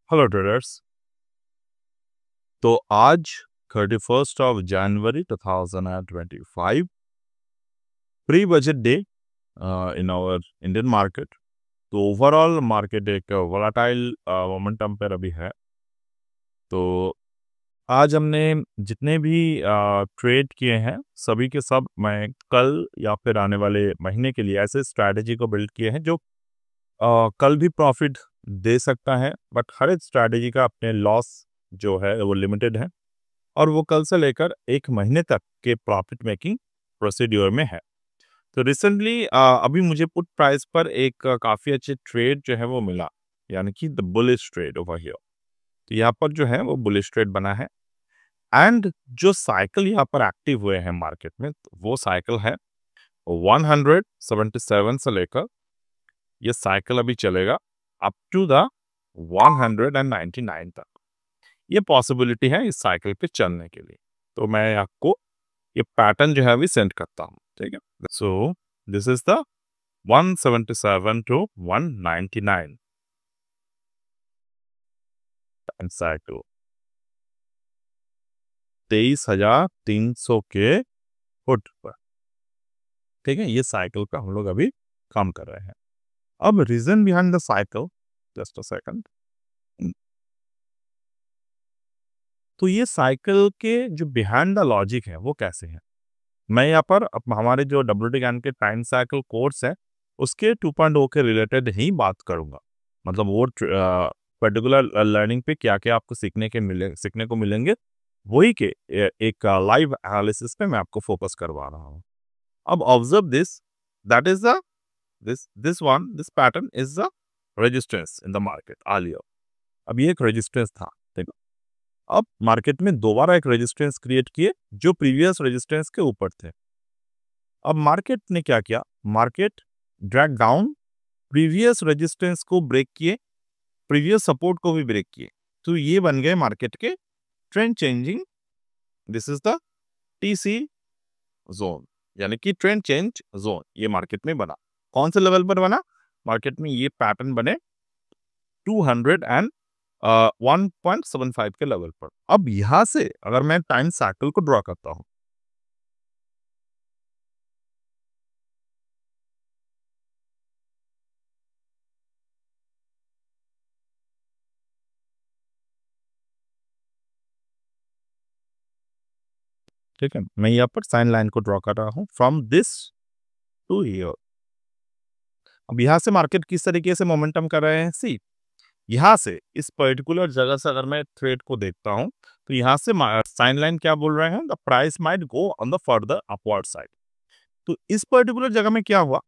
Hello traders. तो आज 31st of January 2025 pre budget day in our Indian market. तो overall market एक volatile momentum पर अभी है। तो आज हमने जितने भी ट्रेड किए हैं सभी के सब मैं कल या फिर आने वाले महीने के लिए ऐसे स्ट्रैटेजी को बिल्ड किए हैं जो कल भी प्रॉफिट दे सकता है, बट हर एक स्ट्रैटेजी का अपने लॉस जो है वो लिमिटेड है और वो कल से लेकर एक महीने तक के प्रॉफिट मेकिंग प्रोसीड्योर में है। तो रिसेंटली अभी मुझे पुट प्राइस पर एक काफ़ी अच्छे ट्रेड जो है वो मिला, यानी कि the bullish trade over here. तो यहाँ पर जो है वो बुलिश ट्रेड बना है एंड जो साइकिल यहाँ पर एक्टिव हुए हैं मार्केट में, तो वो साइकिल है 177 से लेकर ये साइकिल अभी चलेगा अप टू द 199 तक। ये पॉसिबिलिटी है इस साइकिल पे चलने के लिए। तो मैं आपको ये पैटर्न जो है अभी सेंड करता हूँ, ठीक है। So this is the 177 to 199 cycle 23,300 के फुट पर, ठीक है। ये साइकिल का हम लोग अभी काम कर रहे हैं। अब reason behind the cycle, just a second. तो ये साइकिल के जो बिहाइंड द लॉजिक है वो कैसे है, मैं यहाँ पर हमारे जो WT ज्ञान के टाइम साइकिल कोर्स है उसके 2.0 के रिलेटेड ही बात करूंगा। मतलब वो पर्टिकुलर लर्निंग पे क्या क्या आपको सीखने को मिलेंगे, वही के एक लाइव एनालिसिस पे मैं आपको फोकस करवा रहा हूँ। अब observe this, that is the this pattern is the resistance in the market earlier. अब ये एक रेजिस्टेंस था, ठीक है। अब मार्केट में दोबारा एक रेजिस्टेंस क्रिएट किए जो प्रीवियस रेजिस्टेंस के ऊपर थे। अब मार्केट ने क्या किया, market drag down, previous resistance को ब्रेक किए, प्रीवियस सपोर्ट को भी ब्रेक किए। तो ये बन गए मार्केट के trend changing, this is the TC zone, यानी कि ट्रेंड चेंज जोन ये मार्केट में बना। कौन से लेवल पर बना, मार्केट में ये पैटर्न बने 1.75 के लेवल पर। अब यहां से अगर मैं टाइम साइकिल को ड्रॉ करता हूं, ठीक है, मैं यहाँ पर साइन लाइन को ड्रॉ कर रहा हूं फ्रॉम दिस टू हियर। अब यहां से मार्केट किस तरीके से मोमेंटम कर रहे हैं, सी यहां से इस पर्टिकुलर जगह से अगर मैं ट्रेड को देखता हूं तो यहां से साइन लाइन क्या बोल रहे हैं, the price might go on the further upward side. तो इस पर्टिकुलर जगह में क्या हुआ,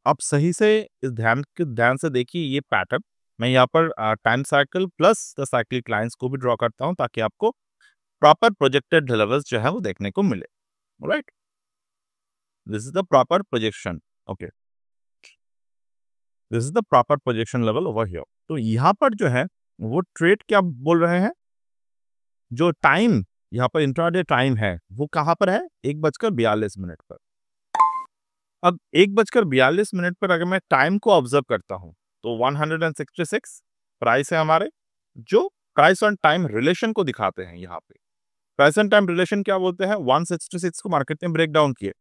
आप सही से इस ध्यान से देखिए ये पैटर्न। मैं यहाँ पर time cycle plus the cyclic lines को भी ड्रॉ करता हूं ताकि आपको प्रॉपर प्रोजेक्टेड लेवल्स जो है वो देखने को मिले, right. This is the proper projection, okay, this is the proper projection level over here. तो यहाँ पर जो है वो ट्रेड क्या बोल रहे हैं, जो टाइम यहाँ पर इंट्राडे टाइम है वो कहाँ पर है, 1:42 पर। अब 1:42 पर अगर मैं टाइम को ऑब्जर्व करता हूं तो 166 प्राइस है हमारे, जो प्राइस ऑन टाइम रिलेशन को दिखाते हैं। यहाँ पे प्राइस ऑन टाइम रिलेशन क्या बोलते हैं, 166 को मार्केट ने ब्रेक डाउन किए।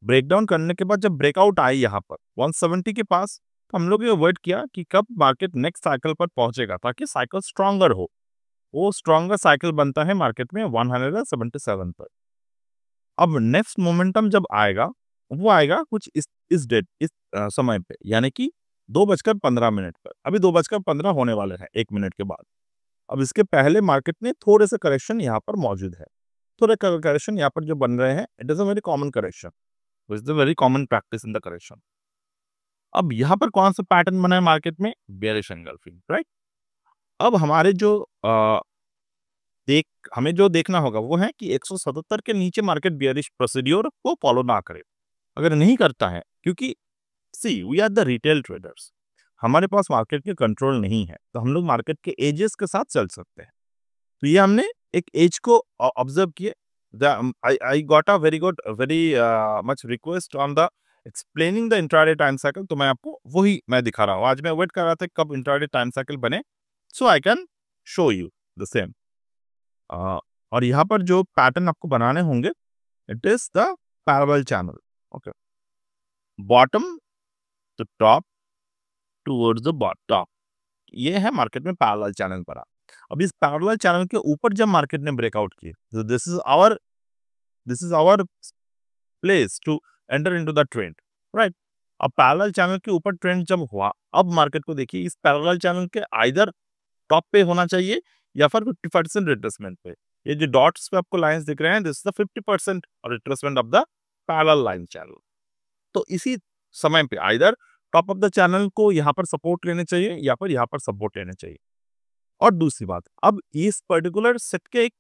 ब्रेक डाउन करने के बाद जब ब्रेकआउट आई यहाँ पर 170 के पास, तो हम लोग ये वेट किया कि कब मार्केट नेक्स्ट साइकिल पर पहुंचेगा ताकि साइकिल स्ट्रॉन्गर हो। वो स्ट्रॉन्गर साइकिल बनता है मार्केट में 177 पर। अब नेक्स्ट मोमेंटम जब आएगा वो आएगा कुछ इस डेट इस समय पे, यानी कि 2:15 पर। अभी 2:15 होने वाले हैं 1 मिनट के बाद। अब इसके पहले मार्केट में थोड़े से करेक्शन यहाँ पर मौजूद है। थोड़े करेक्शन यहाँ पर जो बन रहे हैं, it is a very common correction, is the very common practice in the correction. अब यहाँ पर कौन सा पैटर्न बना है मार्केट में, बेयरिश एंगल्फिंग, राइट। अब हमारे जो हमें जो देखना होगा वो है कि 177 के नीचे मार्केट बियरिश प्रोसीड्योर को फॉलो ना करे। अगर नहीं करता है, क्योंकि see we are the retail traders, हमारे पास मार्केट के कंट्रोल नहीं है, तो हम लोग मार्केट के एजेस के साथ चल सकते हैं। तो ये हमने एक एज को ऑब्जर्व किए। I got a very good very much request on the explaining the intraday time cycle, तो मैं आपको वही मैं दिखा रहा हूँ। आज मैं वेट कर रहा था कब इंट्राडे टाइम साइकिल बने, so I can show you the same. और यहाँ पर जो पैटर्न आपको बनाने होंगे, it is the parallel channel. Okay, bottom to top towards the top, ये है मार्केट में पैरेलल चैनल बना। अब इस पैरेलल चैनल के ऊपर जब मार्केट ने ब्रेकआउट किए, तो this is our place to enter into the trend, right. अब पैरेलल चैनल के ऊपर ट्रेंड जब हुआ, अब मार्केट को देखिए इस पैरेलल चैनल के आइदर टॉप पे होना चाहिए या फिर 50% रिट्रेसमेंट पे। ये जो डॉट्स पे आपको लाइंस दिख रहे हैं, this is the 50% retracement of the parallel line channel. तो इसी समय पे either top of the channel को यहाँ पर सपोर्ट लेने चाहिए या फिर यहाँ पर सपोर्ट लेने चाहिए। और दूसरी बात, अब इस पर्टिकुलर सेट के एक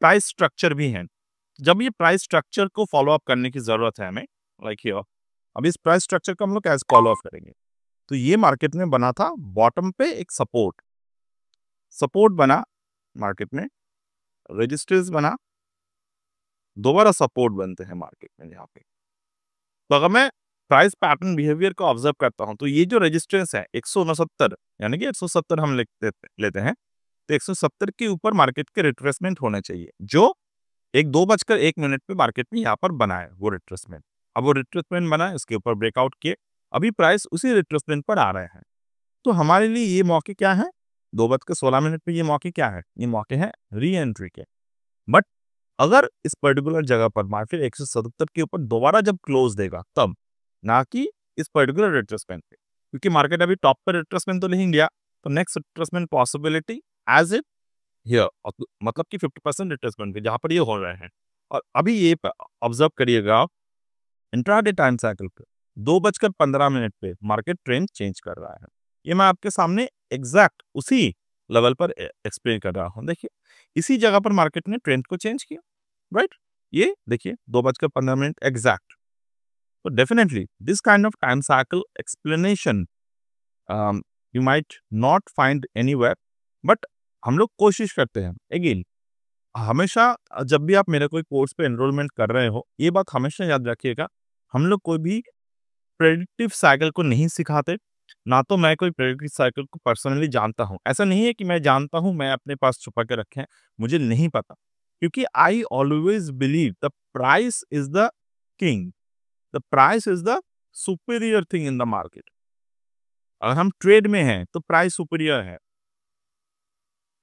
प्राइस स्ट्रक्चर भी है। जब ये प्राइस स्ट्रक्चर को फॉलो अप करने की जरूरत है हमें, लाइक हियर, अब इस प्राइस स्ट्रक्चर को हम लोग कैसे फॉलो अप करेंगे? तो ये मार्केट में बना था बॉटम पे एक सपोर्ट बना, मार्केट में रेजिस्टेंस बना, दोबारा सपोर्ट बनते हैं मार्केट में यहाँ पे। तो अगर मैं प्राइस पैटर्न बिहेवियर को ऑब्जर्व करता हूं, तो ये जो रेजिस्टेंस है 169, यानी कि 170 हम लेते हैं, तो 170 के ऊपर मार्केट के रिट्रेसमेंट होने चाहिए, जो 2:01 पे मार्केट में यहाँ पर बना है वो रिट्रेसमेंट। अब वो रिट्रेसमेंट बना है, इसके ऊपर ब्रेकआउट किए, अभी प्राइस उसी रिट्रेसमेंट पर आ रहे हैं। तो हमारे लिए ये मौके क्या है? 2:16 पे ये मौके क्या है? ये मौके हैं री एंट्री के। बट अगर इस पर्टिकुलर जगह पर मार्केट 177 के ऊपर दोबारा जब क्लोज देगा, तब, ना कि इस पर्टिकुलर रिट्रेसमेंट पे, क्योंकि मार्केट अभी टॉप पर रिट्रेसमेंट तो नहीं लिया, तो next retracement possibility as it here, मतलब कि 50% रिट्रेसमेंट पे जहां पर ये हो रहे हैं। और अभी ये ऑब्जर्व करिएगा आप, इंट्राडे टाइम साइकिल पे 2:15 पे मार्केट ट्रेंड चेंज कर रहा है। ये मैं आपके सामने एग्जैक्ट उसी लेवल पर एक्सप्लेन कर रहा हूं। देखिए इसी जगह पर मार्केट ने ट्रेंड को चेंज किया, राइट। ये देखिए 2:15 एग्जैक्ट। तो definitely this kind of time cycle explanation you might not find anywhere, but हम लोग कोशिश करते हैं। अगेन, हमेशा जब भी आप मेरे कोई कोर्स पे एनरोलमेंट कर रहे हो, ये बात हमेशा याद रखिएगा, हम लोग कोई भी प्रेडिक्टिव साइकिल को नहीं सिखाते, ना तो मैं कोई प्रेडिक्टिव साइकिल को पर्सनली जानता हूं। ऐसा नहीं है कि मैं जानता हूं, मैं अपने पास छुपा के रखे हैं, मुझे नहीं पता, क्योंकि I always believe the price is the king, the price is the superior thing in the market. अगर हम ट्रेड में हैं तो प्राइस सुपीरियर है,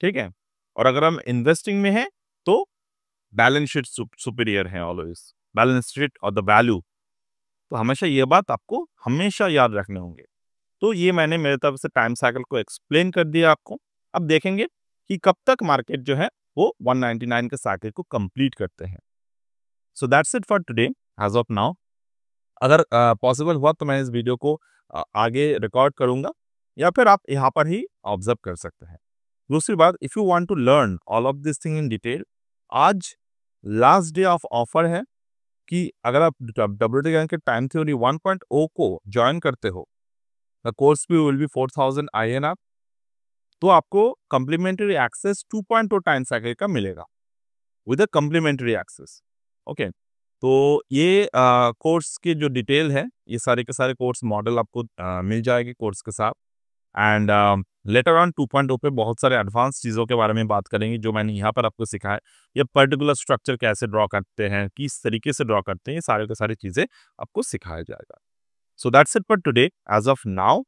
ठीक है। और अगर हम इन्वेस्टिंग में हैं तो बैलेंस शीट सुपीरियर है, ऑलवेज बैलेंस शीट और द वैल्यू। तो हमेशा ये बात आपको हमेशा याद रखने होंगे। तो ये मैंने मेरे तरफ से टाइम साइकिल को एक्सप्लेन कर दिया आपको। अब देखेंगे कि कब तक मार्केट जो है वो 199 के साइकिल को कंप्लीट करते हैं। So that's it for today as of now. अगर पॉसिबल हुआ तो मैं इस वीडियो को आगे रिकॉर्ड करूंगा, या फिर आप यहाँ पर ही ऑब्जर्व कर सकते हैं। दूसरी बात, if you want to learn all of this thing in detail, आज लास्ट डे ऑफ ऑफर है कि अगर आप WT के टाइम थ्योरी 1.0 को ज्वाइन करते हो, the course fee will be 4000 INR, तो आपको कम्प्लीमेंट्री एक्सेस 2.0 टाइम साइकिल का मिलेगा with a complimentary access. Okay, तो ये कोर्स की जो डिटेल है, ये सारे के सारे कोर्स मॉडल आपको मिल जाएगी कोर्स के साथ। एंड लेटर ऑन 2.0 पे बहुत सारे एडवांस चीज़ों के बारे में बात करेंगे, जो मैंने यहाँ पर आपको सिखाया। ये पर्टिकुलर स्ट्रक्चर कैसे ड्रॉ करते हैं, किस तरीके से ड्रॉ करते हैं, ये सारे के सारी चीज़ें आपको सिखाया जाएगा। So that's it for today as of now.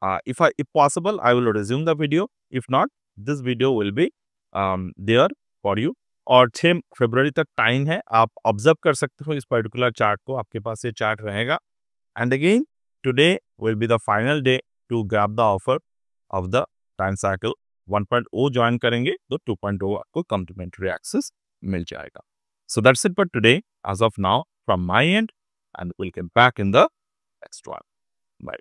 if possible, I will resume the video. If not, this video will be there for you. और 6 फरवरी तक टाइम है, आप ऑब्जर्व कर सकते हो इस पर्टिकुलर चार्ट को, आपके पास ये चार्ट रहेगा। And again today will be the final day to grab the offer of the time cycle 1.0 join करेंगे तो 2.0 आपको कम्प्लीमेंट्री एक्सेस मिल जाएगा। So that's it for today as of now from my end, and will get back in the next one. Bye.